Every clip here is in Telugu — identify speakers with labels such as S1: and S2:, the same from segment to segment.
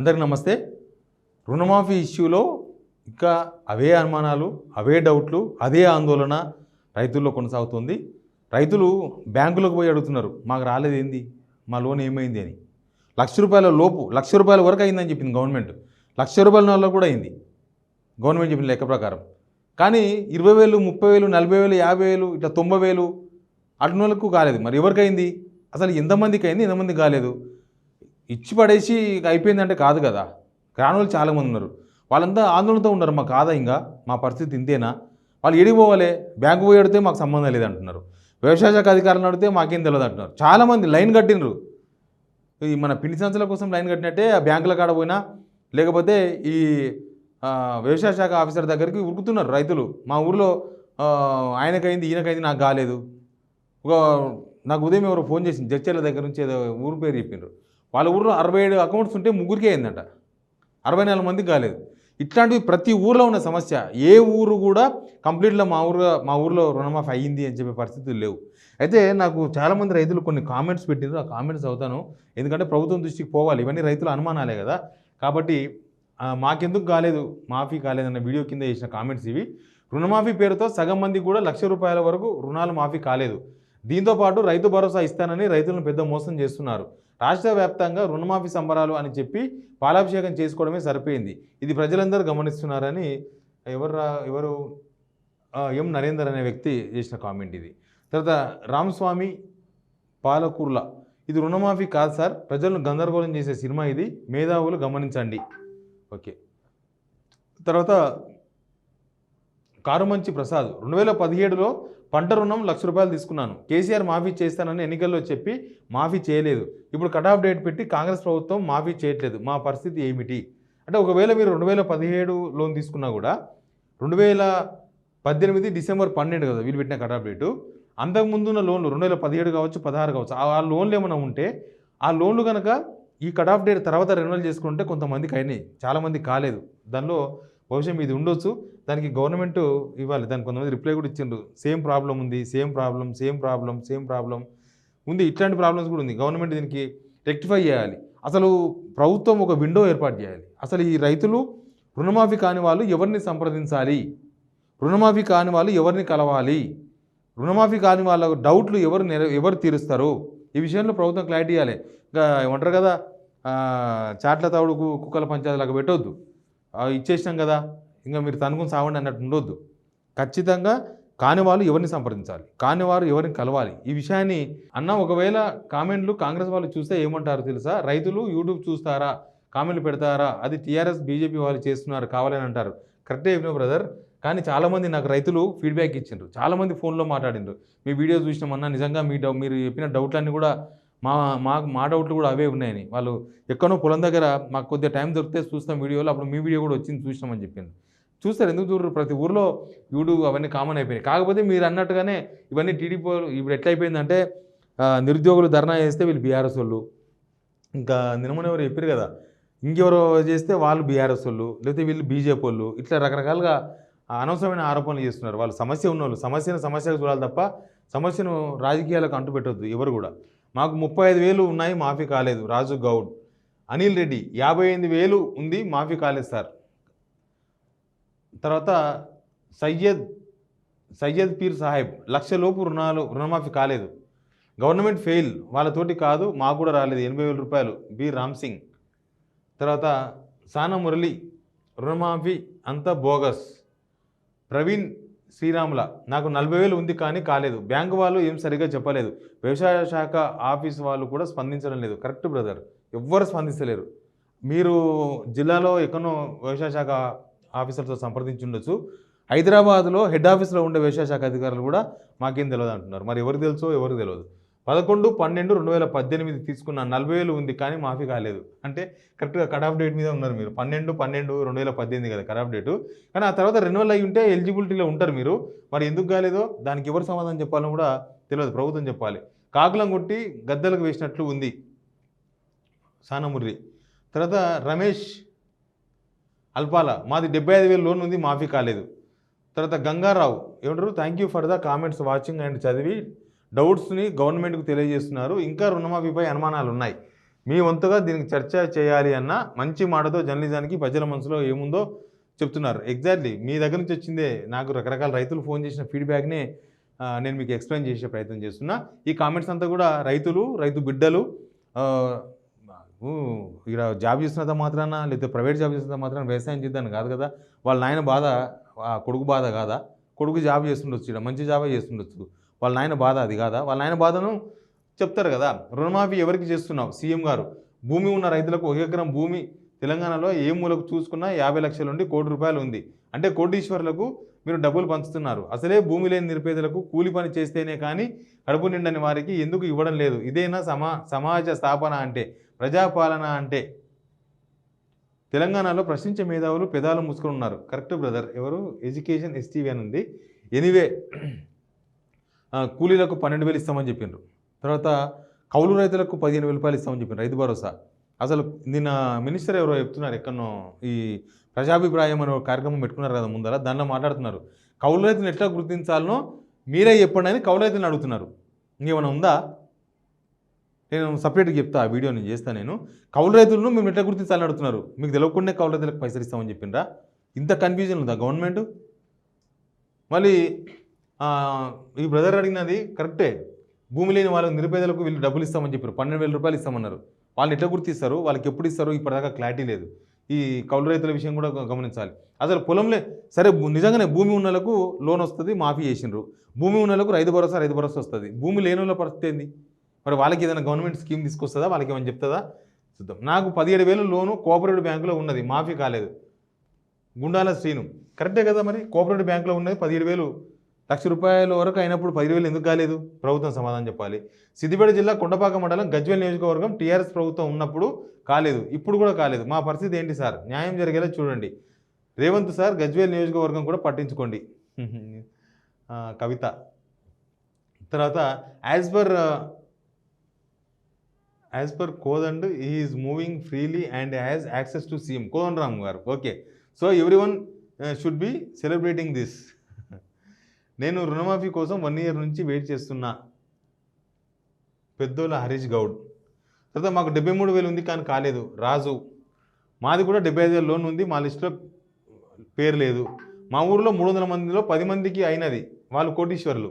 S1: అందరికీ నమస్తే. రుణమాఫీ ఇష్యూలో ఇంకా అవే అనుమానాలు, అవే డౌట్లు, అదే ఆందోళన రైతుల్లో కొనసాగుతుంది. రైతులు బ్యాంకులకు పోయి అడుగుతున్నారు, మాకు రాలేదు ఏంది, మా లోన్ ఏమైంది అని. ₹1,00,000 లోపు ₹1,00,000 వరకు అయిందని చెప్పింది గవర్నమెంట్. ₹1,00,000 కూడా అయింది గవర్నమెంట్ చెప్పిన లెక్క ప్రకారం. కానీ 20,000, 30,000, 40,000, 50,000 ఇట్లా 90,000 అటు వాళ్ళకు కాలేదు. మరి ఎవరికైంది, అసలు ఎంతమందికి అయింది, ఎంతమందికి కాలేదు? ఇచ్చి పడేసి అయిపోయిందంటే కాదు కదా. కాని వాళ్ళు చాలామంది ఉన్నారు. వాళ్ళంతా ఆందోళనతో ఉన్నారు, మాకు కాదా, ఇంకా మా పరిస్థితి ఇంతేనా, వాళ్ళు ఏడిపోవాలి, బ్యాంకు పోయి అడిగితే మాకు సంబంధం లేదంటున్నారు, వ్యవసాయ శాఖ అధికారులను అడిగితే మాకేం తెలియదు అంటున్నారు. చాలామంది లైన్ కట్టినరు, ఈ మన పిండి సంచుల కోసం లైన్ కట్టినట్టే ఆ బ్యాంకుల కాడ పోయినా లేకపోతే ఈ వ్యవసాయ శాఖ ఆఫీసర్ దగ్గరికి ఉరుకుతున్నారు రైతులు. మా ఊర్లో ఆయనకైంది, ఈయనకైంది, నాకు కాలేదు. నాకు ఉదయం ఎవరో ఫోన్ చేసింది, జడ్చర్ల దగ్గర నుంచి ఏదో ఊరు పేరు చెప్పిండ్రు. వాళ్ళ ఊర్లో 67 అకౌంట్స్ ఉంటే 3కే అయిందట, 64 మందికి కాలేదు. ఇట్లాంటివి ప్రతి ఊర్లో ఉన్న సమస్య. ఏ ఊరు కూడా కంప్లీట్గా మా ఊర్లో రుణమాఫీ అయ్యింది అని చెప్పే పరిస్థితులు లేవు. అయితే నాకు చాలామంది రైతులు కొన్ని కామెంట్స్ పెట్టినారు, ఆ కామెంట్స్ చదువుతాను, ఎందుకంటే ప్రభుత్వం దృష్టికి పోవాలి. ఇవన్నీ రైతుల అనుమానాలే కదా. కాబట్టి మాకెందుకు కాలేదు, మాఫీ కాలేదన్న వీడియో కింద చేసిన కామెంట్స్ ఇవి. రుణమాఫీ పేరుతో సగం మందికి కూడా ₹1,00,000 వరకు రుణాలు మాఫీ కాలేదు. దీంతోపాటు రైతు భరోసా ఇస్తానని రైతులను పెద్ద మోసం చేస్తున్నారు. రాష్ట్ర వ్యాప్తంగా రుణమాఫీ సంబరాలు అని చెప్పి పాలాభిషేకం చేసుకోవడమే సరిపోయింది. ఇది ప్రజలందరూ గమనిస్తున్నారని ఎవరు ఎం నరేందర్ అనే వ్యక్తి చేసిన కామెంట్ ఇది. తర్వాత రామస్వామి పాలకూర్ల, ఇది రుణమాఫీ కాదు సార్, ప్రజలను గందరగోళం చేసే సినిమా ఇది, మేధావులు గమనించండి. ఓకే. తర్వాత కారుమంచి ప్రసాద్, 2017లో పంట రుణం ₹1,00,000 తీసుకున్నాను, కేసీఆర్ మాఫీ చేస్తానని ఎన్నికల్లో చెప్పి మాఫీ చేయలేదు. ఇప్పుడు కట్ ఆఫ్ డేట్ పెట్టి కాంగ్రెస్ ప్రభుత్వం మాఫీ చేయట్లేదు, మా పరిస్థితి ఏమిటి అంటే, ఒకవేళ మీరు 2017 లోన్ తీసుకున్నా కూడా 2018 డిసెంబర్ 12 కదా వీళ్ళు పెట్టిన కట్ ఆఫ్ డేటు. అంతకుముందున్న లోన్లు 2017 కావచ్చు, 16 కావచ్చు, ఆ లోన్లు ఏమైనా ఉంటే ఆ లోన్లు కనుక ఈ కట్ ఆఫ్ డేట్ తర్వాత రెన్యువల్ చేసుకుంటే కొంతమందికి అయినాయి, చాలామంది కాలేదు. దానిలో బహుశా ఇది ఉండొచ్చు, దానికి గవర్నమెంట్ ఇవ్వాలి. దానికి కొంతమంది రిప్లై కూడా ఇచ్చిండ్రు, సేమ్ ప్రాబ్లం ఉంది, సేమ్ ప్రాబ్లం ఉంది, ఇట్లాంటి ప్రాబ్లమ్స్ కూడా ఉంది. గవర్నమెంట్ దీనికి రెక్టిఫై చేయాలి. అసలు ప్రభుత్వం ఒక విండో ఏర్పాటు చేయాలి. అసలు ఈ రైతులు రుణమాఫీ కాని వాళ్ళు ఎవరిని సంప్రదించాలి, రుణమాఫీ కాని వాళ్ళు ఎవరిని కలవాలి, రుణమాఫీ కాని వాళ్ళ డౌట్లు ఎవరు తీరుస్తారు, ఈ విషయంలో ప్రభుత్వం క్లారిటీ ఇవ్వాలి. ఇంకా ఏమంటారు కదా, చాట్ల తవుడుకు కుక్కల పంచాయతీలాగా పెట్టొద్దు, ఇచ్చేసినాం కదా ఇంకా మీరు తనుకుని సావండి అన్నట్టు ఉండొద్దు. ఖచ్చితంగా కాని వాళ్ళు ఎవరిని సంప్రదించాలి, కాని వారు ఎవరిని కలవాలి, ఈ విషయాన్ని ఒకవేళ కామెంట్లు కాంగ్రెస్ వాళ్ళు చూస్తే ఏమంటారు తెలుసా, రైతులు యూట్యూబ్ చూస్తారా, కామెంట్లు పెడతారా, అది టీఆర్ఎస్ బీజేపీ వాళ్ళు చేస్తున్నారు కావాలని అంటారు. కరెక్టే చెప్పిన బ్రదర్. కానీ చాలామంది నాకు రైతులు ఫీడ్బ్యాక్ ఇచ్చిండ్రు, చాలామంది ఫోన్లో మాట్లాడిండ్రు, మీ వీడియో చూసినామన్నా నిజంగా మీరు చెప్పిన డౌట్లన్నీ కూడా మా డౌట్లు కూడా అవే ఉన్నాయని. వాళ్ళు ఎక్కడో పొలం దగ్గర మాకు కొద్దిగా టైం దొరికితే చూస్తాం వీడియోలో, అప్పుడు మీ వీడియో కూడా వచ్చింది చూసినామని చెప్పింది. చూస్తారు, ఎందుకు చూడరు, ప్రతి ఊర్లో యూట్యూబ్ అవన్నీ కామన్ అయిపోయినాయి. కాకపోతే మీరు అన్నట్టుగానే ఇవన్నీ టీడీపీ ఇప్పుడు ఎట్లా అయిపోయిందంటే, నిరుద్యోగులు ధర్నా చేస్తే వీళ్ళు బీఆర్ఎస్ వాళ్ళు, ఇంకా నిన్నమొన్న చెప్పారు కదా, ఇంకెవరో చేస్తే వాళ్ళు బీఆర్ఎస్ వాళ్ళు, లేకపోతే వీళ్ళు బీజేపీ వాళ్ళు, ఇట్లా రకరకాలుగా అనవసరమైన ఆరోపణలు చేస్తున్నారు. వాళ్ళు సమస్య ఉన్నవాళ్ళు సమస్యగా చూడాలి తప్ప సమస్యను రాజకీయాలకు అంటుపెట్టొద్దు ఎవరు కూడా. మాకు 35,000 ఉన్నాయి, మాఫీ కాలేదు. రాజు గౌడ్. అనిల్ రెడ్డి, 58,000 ఉంది, మాఫీ కాలేదు సార్. తర్వాత సయ్యద్ పీర్ సాహెబ్, ₹1,00,000 లోపు రుణమాఫీ కాలేదు, గవర్నమెంట్ ఫెయిల్, వాళ్ళతోటి కాదు మాకు కూడా రాలేదు, ₹80,000. బి రామ్ సింగ్. తర్వాత సానా మురళి, రుణమాఫీ అంతా బోగస్. ప్రవీణ్ శ్రీరాముల, నాకు 40,000 ఉంది కానీ కాలేదు, బ్యాంకు వాళ్ళు ఏం సరిగ్గా చెప్పలేదు, వ్యవసాయ శాఖ ఆఫీస్ వాళ్ళు కూడా స్పందించడం లేదు. కరెక్ట్ బ్రదర్, ఎవ్వరు స్పందిస్తలేరు. మీరు జిల్లాలో ఎక్కడో వ్యవసాయ శాఖ ఆఫీసర్తో సంప్రదించి ఉండొచ్చు, హైదరాబాద్లో హెడ్ ఆఫీస్లో ఉండే వ్యవసాయ శాఖ అధికారులు కూడా మాకేం తెలియదు అంటున్నారు. మరి ఎవరికి తెలుసో ఎవరికి తెలియదు. 11/12/2018 తీసుకున్న 40,000 ఉంది కానీ మాఫీ కాలేదు అంటే కరెక్ట్గా కట్ ఆఫ్ డేట్ మీద ఉన్నారు మీరు. 12/12/2018 కదా కట్ ఆఫ్ డేటు, కానీ ఆ తర్వాత రెన్యువల్ అయ్యి ఉంటే ఎలిజిబిలిటీలో ఉంటారు మీరు. మరి ఎందుకు కాలేదో దానికి ఎవరు సమాధానం చెప్పాలని కూడా తెలియదు, ప్రభుత్వం చెప్పాలి. కాకులం కొట్టి గద్దలకు వేసినట్లు ఉంది సానముర్రి. తర్వాత రమేష్ అల్పాల, మాది 75,000 లోన్ ఉంది, మాఫీ కాలేదు. తర్వాత గంగారావు ఏమంటారు, thank you for the comments watching and చదివి డౌట్స్ని గవర్నమెంట్కు తెలియజేస్తున్నారు, ఇంకా రుణమాఫీపై అనుమానాలు ఉన్నాయి, మీ వంతుగా దీనికి చర్చ చేయాలి అన్న మంచి మాటతో జర్నలిజానికి ప్రజల మనసులో ఏముందో చెప్తున్నారు. ఎగ్జాక్ట్లీ మీ దగ్గర నుంచి వచ్చిందే. నాకు రకరకాల రైతులు ఫోన్ చేసిన ఫీడ్బ్యాక్నే నేను మీకు ఎక్స్ప్లెయిన్ చేసే ప్రయత్నం చేస్తున్నా. ఈ కామెంట్స్ అంతా కూడా రైతులు, రైతు బిడ్డలు ఇక్కడ జాబ్ చేస్తున్నంత మాత్రాన, లేకపోతే ప్రైవేట్ జాబ్ చేస్తున్నంత మాత్రాన వ్యవసాయం చేద్దాను కాదు కదా. వాళ్ళ నాయన బాధ కొడుకు బాధ కాదా? కొడుకు జాబ్ చేస్తుండొచ్చు, ఇక్కడ మంచి జాబే చేస్తుండొచ్చు, వాళ్ళ నాయన బాధ అది కాదా? వాళ్ళ నాయన బాధను చెప్తారు కదా. రుణమాఫీ ఎవరికి చేస్తున్నావు? సీఎం గారు భూమి ఉన్న రైతులకు 1 ఎకరం భూమి తెలంగాణలో ఏ మూలకు చూసుకున్నా 50 లక్షల నుండి ₹1 కోటి ఉంది. అంటే కోటీశ్వర్లకు మీరు డబ్బులు పంచుతున్నారు. అసలే భూమి లేని నిరుపేదలకు కూలి పని చేస్తేనే కానీ కడుపు నిండని వారికి ఎందుకు ఇవ్వడం లేదు? ఇదేనా సమాజ స్థాపన అంటే, ప్రజాపాలన అంటే? తెలంగాణలో ప్రశ్నించే మేధావులు పెదాలు మూసుకొని ఉన్నారు. Correct brother. ఎవరు? ఎడ్యుకేషన్ ఎస్టీవీ అని ఉంది. ఎనీవే, కూలీలకు 12,000 ఇస్తామని చెప్పిండ్రు. తర్వాత కౌలు రైతులకు 15,000 ఇస్తామని చెప్పిండ్రు, రైతు భరోసా. అసలు నిన్న మినిస్టర్ ఎవరో చెప్తున్నారు, ఎక్కడనో ఈ ప్రజాభిప్రాయం అనే కార్యక్రమం పెట్టుకున్నారు కదా ముందర, దానిలో మాట్లాడుతున్నారు. కౌలు రైతులను ఎట్లా గుర్తించాలనో మీరే చెప్పండి అని కౌలు రైతులను అడుగుతున్నారు. ఇంకేమైనా ఉందా? నేను సపరేట్గా చెప్తా, ఆ వీడియో నేను చేస్తాను. నేను కౌలు రైతులను మేము ఎట్లా గుర్తించాలని అడుగుతున్నారు. మీకు తెలియకుండా కౌలు రైతులకు పైసలు ఇస్తామని చెప్పిండ్రా? ఇంత కన్ఫ్యూజన్ ఉందా గవర్నమెంట్? మళ్ళీ ఈ బ్రదర్ అడిగినది కరెక్టే. భూమి లేని వాళ్ళకి, నిరుపేదలకు వీళ్ళు డబ్బులు ఇస్తామని చెప్పారు, ₹12,000 ఇస్తామన్నారు. వాళ్ళని ఎట్లా గుర్తిస్తారు? వాళ్ళకి ఎప్పుడు ఇస్తారు? ఇప్పటిదాకా క్లారిటీ లేదు. ఈ కౌలు రైతుల విషయం కూడా గమనించాలి. అసలు పొలంలో సరే నిజంగానే భూమి ఉన్న వాళ్ళకు లోన్ వస్తుంది, మాఫీ చేసిండ్రు. భూమి ఉన్న వాళ్ళకు రైతు భరోసా వస్తుంది. భూమి లేని వాళ్ళ పరిస్థితి ఏంది? మరి వాళ్ళకి ఏదైనా గవర్నమెంట్ స్కీమ్ తీసుకొస్తుందా? వాళ్ళకి ఏమైనా చెప్తుందా? చూద్దాం. నాకు 17,000 లోను కోఆపరేటివ్ బ్యాంకులో ఉన్నది, మాఫీ కాలేదు. గుండాల శ్రీను కరెక్టే కదా. మరి కోఆపరేటివ్ బ్యాంకులో ఉన్నది 17,000, ₹1,00,000 వరకు అయినప్పుడు 10,000 ఎందుకు కాలేదు? ప్రభుత్వం సమాధానం చెప్పాలి. సిద్దిపేట జిల్లా కొండపాక మండలం గజ్వేల్ నియోజకవర్గం టీఆర్ఎస్ ప్రభుత్వం ఉన్నప్పుడు కాలేదు, ఇప్పుడు కూడా కాలేదు. మా పరిస్థితి ఏంటి సార్? న్యాయం జరిగేలా చూడండి. రేవంత్ సార్, గజ్వేల్ నియోజకవర్గం కూడా పట్టించుకోండి. కవిత. తర్వాత as per Kodand he is moving freely and has access to CM Kodandaram గారు. Okay, so everyone should be celebrating this. నేను రుణమాఫీ కోసం 1 ఇయర్ నుంచి వెయిట్ చేస్తున్నా. పెద్దోళ్ళ హరీష్ గౌడ్. తర్వాత మాకు 73,000 ఉంది కానీ కాలేదు. రాజు. మాది కూడా 75,000 లోన్ ఉంది, మా లిస్టులో పేరు లేదు. మా ఊరిలో 300 మందిలో 10 మందికి అయినది, వాళ్ళు కోటీశ్వర్లు.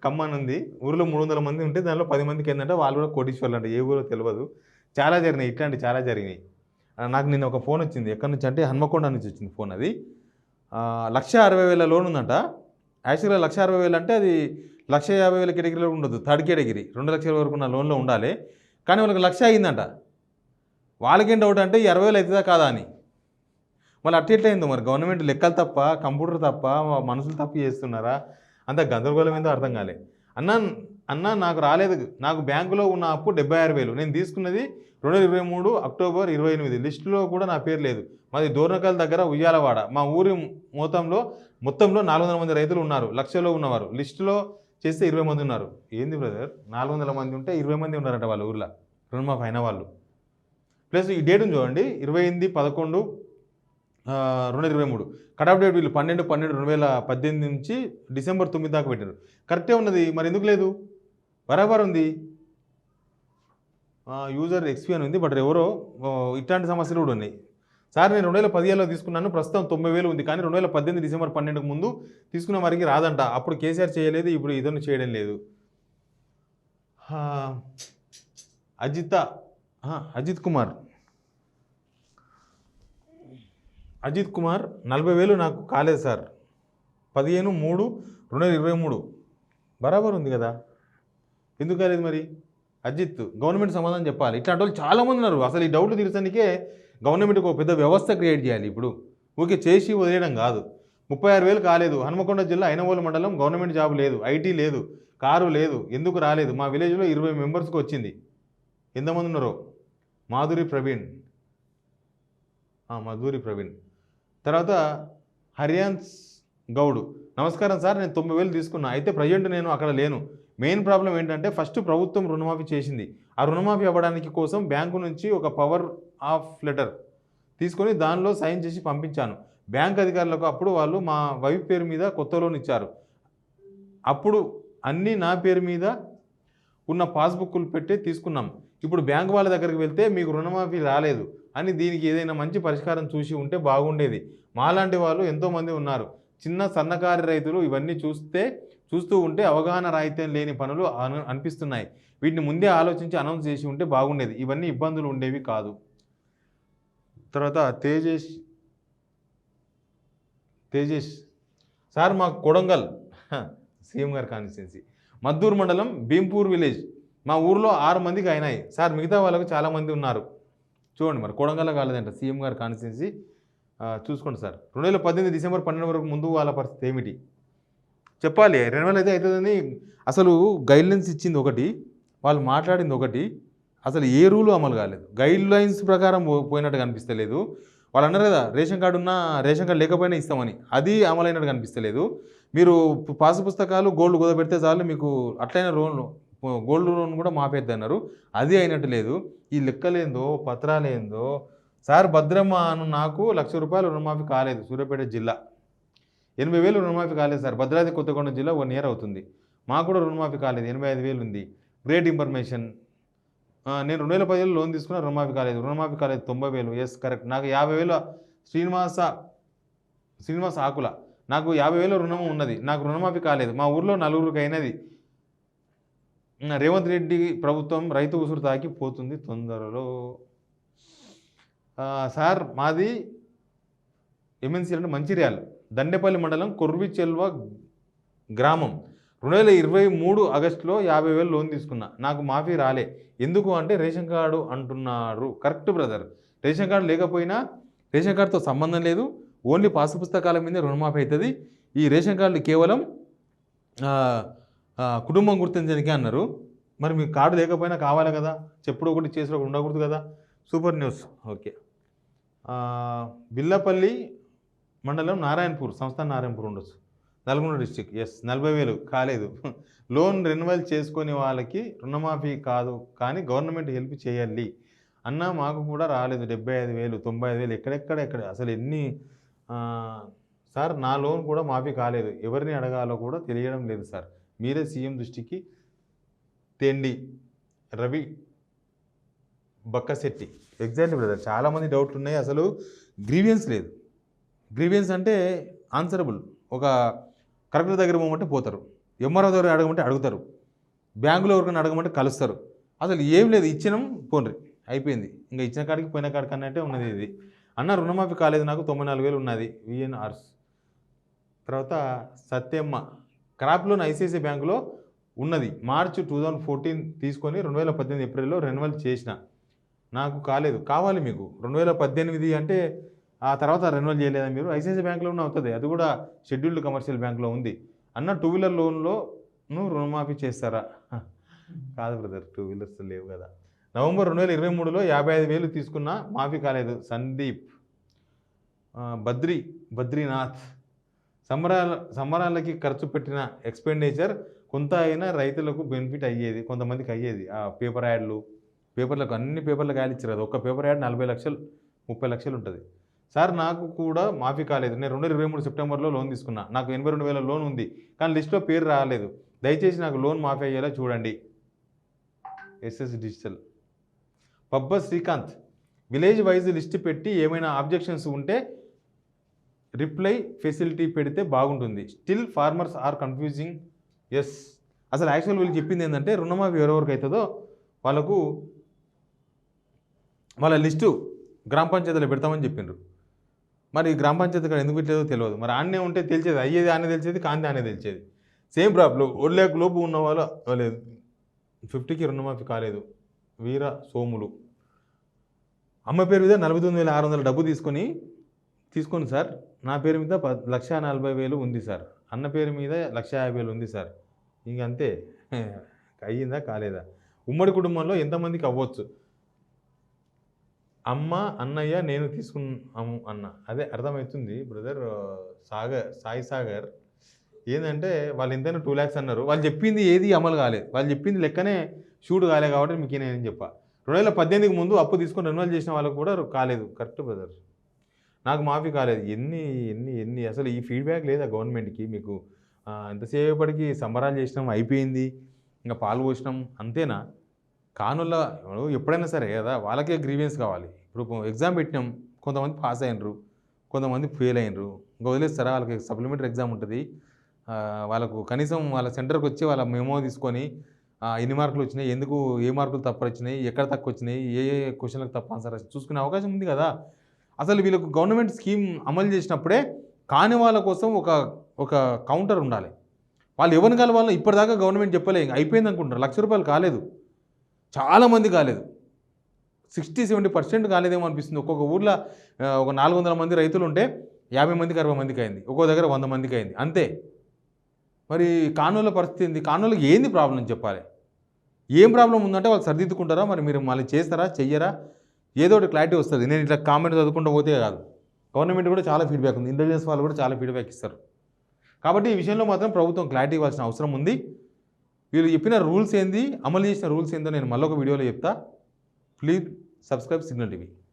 S1: ఖమ్మం ఉంది, ఊరిలో 300 మంది ఉంటే దానిలో 10 మందికి ఏంటంటే వాళ్ళు కూడా కోటీశ్వర్లు అంటే. ఏ ఊరో తెలియదు. చాలా జరిగినాయి, ఇట్లాంటి చాలా జరిగినాయి. నాకు నిన్న ఒక ఫోన్ వచ్చింది, ఎక్కడి నుంచి అంటే హన్మకొండ నుంచి వచ్చింది ఫోన్. అది 1,60,000 లోన్ ఉందంట. యాక్చువల్గా 1,60,000 అంటే అది 1,50,000 కేటగిరీలో ఉండదు, థర్డ్ కేటగిరీ. 2 లక్షల వరకు ఉన్న లోన్లో ఉండాలి. కానీ వాళ్ళకి 1,00,000 అయిందంట. వాళ్ళకేం డౌట్ అంటే 60,000 అవుతుందా కాదా అని. వాళ్ళు అట్టేట్లయిందో మరి. గవర్నమెంట్ లెక్కలు తప్ప, కంప్యూటర్ తప్ప, మనుషులు తప్ప చేస్తున్నారా? అంత గందరగోళం ఏందో అర్థం కాలే. అన్న నాకు రాలేదు, నాకు బ్యాంకులో ఉన్న అప్పు 76,000, నేను తీసుకున్నది 2023 అక్టోబర్ 28. లిస్టులో కూడా నా పేరు లేదు. మాది దోర్నకల్ దగ్గర ఉయ్యాలవాడ. మా ఊరి మొత్తంలో 400 మంది రైతులు ఉన్నారు, లక్షలో ఉన్నవారు. లిస్టులో చేస్తే 20 మంది ఉన్నారు. ఏంది బ్రదర్, 400 మంది ఉంటే 20 మంది ఉన్నారంట వాళ్ళ ఊర్లో రుణమాఫీ అయిన వాళ్ళు. ప్లస్ ఈ డేట్ని చూడండి, 28/11/2023 కటాఫ్ డేట్. వీళ్ళు 12/12/2018 నుంచి డిసెంబర్ 9 దాకా పెట్టారు. కరెక్టే ఉన్నది, మరి ఎందుకు లేదు? బరాబర్ ఉంది. యూజర్ ఎక్స్పీ అని ఉంది, బట్ ఎవరో ఇట్లాంటి సమస్యలు కూడా ఉన్నాయి. సార్ నేను 2017లో తీసుకున్నాను, ప్రస్తుతం 90,000 ఉంది, కానీ 2018 డిసెంబర్ 12కు ముందు తీసుకున్న వారికి రాదంట. అప్పుడు కేసీఆర్ చేయలేదు, ఇప్పుడు ఇతను చేయడం లేదు. అజిత్ కుమార్ 40,000 నాకు కాలేదు సార్. 15/3/2023 బరాబర్ ఉంది కదా, ఎందుకు కాలేదు మరి? అజిత్, గవర్నమెంట్ సమాధానం చెప్పాలి. ఇట్లాంటి వాళ్ళు చాలామంది ఉన్నారు. అసలు ఈ డౌట్లు తీర్చడానికే గవర్నమెంట్ ఒక పెద్ద వ్యవస్థ క్రియేట్ చేయాలి. ఇప్పుడు ఊరికే చేసి వదిలేయడం కాదు. 36,000 కాలేదు. హన్మకొండ జిల్లా ఐనవోలు మండలం, గవర్నమెంట్ జాబ్ లేదు, ఐటీ లేదు, కారు లేదు, ఎందుకు రాలేదు? మా విలేజ్లో 20 మెంబర్స్కి వచ్చింది. ఎంతమంది ఉన్నారో? మాధురి ప్రవీణ్. తర్వాత హరియాన్స్ గౌడ్. నమస్కారం సార్, నేను 90,000 తీసుకున్నా, అయితే ప్రజెంట్ నేను అక్కడ లేను. మెయిన్ ప్రాబ్లం ఏంటంటే ఫస్ట్ ప్రభుత్వం రుణమాఫీ చేసింది. ఆ రుణమాఫీ అవ్వడానికి కోసం బ్యాంకు నుంచి ఒక పవర్ ఆఫ్ లెటర్ తీసుకొని దానిలో సైన్ చేసి పంపించాను బ్యాంక్ అధికారులకు. అప్పుడు వాళ్ళు మా వైఫ్ పేరు మీద కొత్త లోన్ ఇచ్చారు. అప్పుడు అన్నీ నా పేరు మీద ఉన్న పాస్బుక్లు పెట్టి తీసుకున్నాం. ఇప్పుడు బ్యాంకు వాళ్ళ దగ్గరికి వెళ్తే మీకు రుణమాఫీ రాలేదు అని దీనికి ఏదైనా మంచి పరిష్కారం చూసి ఉంటే బాగుండేది. మాలాంటి వాళ్ళు ఎంతోమంది ఉన్నారు. చిన్న సన్నకారు రైతులు ఇవన్నీ చూస్తూ ఉంటే అవగాహన రాహిత్యం లేని పనులు అనిపిస్తున్నాయి. వీటిని ముందే ఆలోచించి అనౌన్స్ చేసి ఉంటే బాగుండేది. ఇవన్నీ ఇబ్బందులు ఉండేవి కాదు. తర్వాత తేజేష్ సార్ మాకు కొడంగల్ సీఎం గారి కాన్స్టిట్యున్సీ మద్దూరు మండలం భీంపూర్ విలేజ్ మా ఊర్లో 6 మందికి అయినాయి సార్. మిగతా వాళ్ళకు చాలామంది ఉన్నారు. చూడండి మరి కొడంగల్ కాలేదంట సీఎం గారి కాన్స్టిట్యున్సీ. చూసుకోండి సార్. 2018 డిసెంబర్ 12 వరకు ముందు వాళ్ళ పరిస్థితి ఏమిటి చెప్పాలి. రెన్యువల్ అయితే అవుతుందని అసలు గైడ్లైన్స్ ఇచ్చింది ఒకటి, వాళ్ళు మాట్లాడింది ఒకటి, అసలు ఏ రూలు అమలు కాలేదు. గైడ్లైన్స్ ప్రకారం పోయినట్టు కనిపిస్తలేదు. వాళ్ళు అన్నారు కదా రేషన్ కార్డు ఉన్నా రేషన్ కార్డు లేకపోయినా ఇస్తామని, అది అమలైనట్టు కనిపిస్తలేదు. మీరు పాసు పుస్తకాలు గోల్డ్ కుదపెడితే చాలు మీకు అట్లయిన లోన్ గోల్డ్ లోన్ కూడా మాపేద్ది అన్నారు, అది అయినట్టు లేదు. ఈ లెక్కలేందో పత్రాలేందో సార్. భద్రమ్మ నాకు ₹1,00,000 రుణమాఫీ కాలేదు. సూర్యాపేట జిల్లా 80,000 రుణమాఫీ కాలేదు సార్. భద్రాద్రి కొత్తగూడెం జిల్లా 1 ఇయర్ అవుతుంది. మాకు కూడా రుణమాఫీ కాలేదు. 85,000 ఉంది. Great information. నేను 2010లో లోన్ తీసుకున్నా, రుణమాఫీ కాలేదు. 90,000. Yes correct. నాకు 50,000 శ్రీనివాస ఆకుల నాకు 50,000 రుణం ఉన్నది. నాకు రుణమాఫీ కాలేదు. మా ఊర్లో 4గురికి అయినది. రేవంత్ రెడ్డి ప్రభుత్వం రైతు ఉసురు తాకి పోతుంది తొందరలో. సార్ మాది ఎంఎన్సీ అంటే మంచిర్యాల దండేపల్లి మండలం కొర్విచెల్వ గ్రామం. 2023 ఆగస్టులో 50,000 లోన్ తీసుకున్నా. నాకు మాఫీ రాలే. ఎందుకు అంటే రేషన్ కార్డు అంటున్నారు. Correct brother. రేషన్ కార్డు లేకపోయినా రేషన్ కార్డుతో సంబంధం లేదు. ఓన్లీ పాసు పుస్తకాల మీదే రుణమాఫీ అవుతుంది. ఈ రేషన్ కార్డులు కేవలం కుటుంబం గుర్తించడానికే అన్నారు. మరి మీకు కార్డు లేకపోయినా కావాలి కదా, చెప్పుడు ఒకటి చేసి ఒకటి ఉండకూడదు కదా. Super news. ఓకే. బిల్లపల్లి మండలం నారాయణపూర్, సంస్థానం నారాయణపూర్ ఉండొచ్చు, నల్గొండ డిస్టిక్. ఎస్ 40,000 కాలేదు. లోన్ రెన్యువల్ చేసుకొని వాళ్ళకి రుణమాఫీ కాదు కానీ గవర్నమెంట్ హెల్ప్ చేయాలి అన్న. మాకు కూడా రాలేదు. 75,000 95,000 ఎక్కడ అసలు ఎన్ని సార్. నా లోన్ కూడా మాఫీ కాలేదు. ఎవరిని అడగాలో కూడా తెలియడం లేదు సార్. మీరే సీఎం దృష్టికి తేండి. రవి బక్కశెట్టి. Exactly brother. చాలామంది డౌట్లు ఉన్నాయి. అసలు గ్రీవియన్స్ లేదు. గ్రీవియన్స్ అంటే ఆన్సరబుల్. ఒక కలెక్టర్ దగ్గర పోమంటే పోతారు, ఎంఆర్ఓ దగ్గర అడగమంటే అడుగుతారు, బ్యాంకులో ఎవరికైనా అడగమంటే కలుస్తారు. అసలు ఏం లేదు. ఇచ్చినాం పోండ్రి అయిపోయింది. ఇంకా ఇచ్చిన కాడికి పోయిన కాడికి అన్నట్టే ఉన్నది ఇది. అన్న రుణమాఫీ కాలేదు, నాకు 94,000 ఉన్నది. విఎన్ఆర్స్. తర్వాత సత్యమ్మ క్రాప్ లోన్ ఐసిఐసిఐ బ్యాంకులో ఉన్నది. మార్చి 2014 తీసుకొని 2018 ఏప్రిల్లో రెన్యువల్ చేసిన. నాకు కాలేదు. కావాలి మీకు 2018 అంటే ఆ తర్వాత రెన్యువల్ చేయలేదా మీరు? ఐసిఐసిఐ బ్యాంకులోనే అవుతుంది. అది కూడా షెడ్యూల్డ్ కమర్షియల్ బ్యాంకులో ఉంది. అన్న 2 వీలర్ లోన్లోను రుణమాఫీ చేస్తారా? కాదు బ్రదర్, 2 వీలర్స్ లేవు కదా. నవంబర్ 2023లో 55,000 తీసుకున్నా, మాఫీ కాలేదు. సందీప్. బద్రీనాథ్. సంబరాలకి ఖర్చు పెట్టిన ఎక్స్పెండిచర్ కొంత అయినా రైతులకు బెనిఫిట్ అయ్యేది, కొంతమందికి అయ్యేది. ఆ పేపర్ యాడ్లు, పేపర్లకు అన్ని పేపర్లకు యాడ్ ఇచ్చారు కదా. ఒక్క పేపర్ యాడ్ 40 లక్షలు 30 లక్షలు ఉంటుంది. సార్ నాకు కూడా మాఫీ కాలేదు. నేను 2023 సెప్టెంబర్లో లోన్ తీసుకున్నా. నాకు 82,000 లోన్ ఉంది కానీ లిస్ట్లో పేరు రాలేదు. దయచేసి నాకు లోన్ మాఫీ అయ్యేలా చూడండి. SS digital. Pabba Srikanth. Village wise list పెట్టి ఏమైనా ఆబ్జెక్షన్స్ ఉంటే రిప్లై ఫెసిలిటీ పెడితే బాగుంటుంది. Still farmers are confusing. Yes. అసలు యాక్చువల్ వీళ్ళు చెప్పింది ఏంటంటే రుణమాఫీ ఎవరెవరికి అవుతుందో వాళ్ళకు వాళ్ళ లిస్టు గ్రామ పంచాయతీలో పెడతామని చెప్పిండ్రు. మరి గ్రామ పంచాయతీ ఇక్కడ ఎందుకు పెట్టలేదో తెలియదు. మరి ఆడనే ఉంటే తెలిసేది, అయ్యేది ఆనే తెలిసేది, కాంతి ఆనే తెలిసేది. Same problem. 1 lakh లోపు ఉన్న వాళ్ళు లేదు. 50కి రుణమాఫీ కాలేదు. వీర సోములు. అమ్మ పేరు మీద 49,600 డబ్బు తీసుకోండి సార్. నా పేరు మీద 1,40,000 ఉంది సార్. అన్న పేరు మీద 1,50,000 ఉంది సార్. ఇంకంతే. అయ్యిందా కాలేదా? ఉమ్మడి కుటుంబంలో ఎంతమందికి అవ్వచ్చు? అమ్మ, అన్నయ్య, నేను తీసుకున్నాము అన్న. అదే అర్థమవుతుంది బ్రదర్. సాయి సాగర్. ఏంటంటే వాళ్ళు ఎంతైనా 2 lakhs అన్నారు. వాళ్ళు చెప్పింది ఏది అమలు కాలేదు. వాళ్ళు చెప్పింది లెక్కనే షూట్ కాలేదు కాబట్టి మీకు నేను చెప్పా. 2018కి ముందు అప్పు తీసుకొని రెన్యువల్ చేసిన వాళ్ళకు కూడా కాలేదు. Correct brother. నాకు మాఫీ కాలేదు. ఎన్ని అసలు ఈ ఫీడ్బ్యాక్ లేదా గవర్నమెంట్కి? మీకు ఎంతసేపటికి సంబరాలు చేసినాం, అయిపోయింది, ఇంకా పాలు పోసినాం, అంతేనా? కానుల ఎప్పుడైనా సరే కదా వాళ్ళకే గ్రీవియన్స్ కావాలి. ఇప్పుడు ఎగ్జామ్ పెట్టినాం, కొంతమంది పాస్ అయినరు, కొంతమంది ఫెయిల్ అయినరు. ఇంకా వదిలేస్తారా? వాళ్ళకి సప్లిమెంటరీ ఎగ్జామ్ ఉంటుంది. వాళ్ళకు కనీసం వాళ్ళ సెంటర్కి వచ్చి వాళ్ళ మెమో తీసుకొని ఎన్ని మార్కులు వచ్చినాయి, ఎందుకు ఏ మార్కులు తప్పు వచ్చినాయి, ఎక్కడ తక్కువ వచ్చినాయి, ఏ ఏ క్వశ్చన్లకు తప్పు ఆన్సర్ చూసుకునే అవకాశం ఉంది కదా. అసలు వీళ్ళకు గవర్నమెంట్ స్కీమ్ అమలు చేసినప్పుడే కాని వాళ్ళ కోసం ఒక ఒక కౌంటర్ ఉండాలి. వాళ్ళు ఎవరిని కలవాలో ఇప్పటిదాకా గవర్నమెంట్ చెప్పలే, అయిపోయింది అనుకుంటారు. ₹1,00,000 కాలేదు, చాలామంది కాలేదు, 60-70% కాలేదేమో అనిపిస్తుంది. ఒక్కొక్క ఊర్లో ఒక 400 మంది రైతులు ఉంటే 50 మందికి 60 మందికి అయింది, ఒక్కో దగ్గర 100 మందికి అయింది అంతే. మరి కానోళ్ళ పరిస్థితి ఏంది? కానోళ్ళకి ఏంది ప్రాబ్లం చెప్పాలి. ఏం ప్రాబ్లం ఉందంటే వాళ్ళు సరిదిద్దుకుంటారా, మరి మీరు మళ్ళీ చేస్తారా, చెయ్యరా, ఏదో ఒకటి క్లారిటీ వస్తుంది. నేను ఇట్లా కామెంట్ చదువుకుంటూ పోతే కాదు, గవర్నమెంట్ కూడా చాలా ఫీడ్బ్యాక్ ఉంది, ఇంటెలిజెన్స్ వాళ్ళు కూడా చాలా ఫీడ్బ్యాక్ ఇస్తారు. కాబట్టి ఈ విషయంలో మాత్రం ప్రభుత్వం క్లారిటీ ఇవ్వాల్సిన అవసరం ఉంది. వీళ్ళు చెప్పిన రూల్స్ ఏంది, అమలు చేసిన రూల్స్ ఏందో నేను మళ్ళీ ఒక వీడియోలో చెప్తా. Please subscribe signal TV.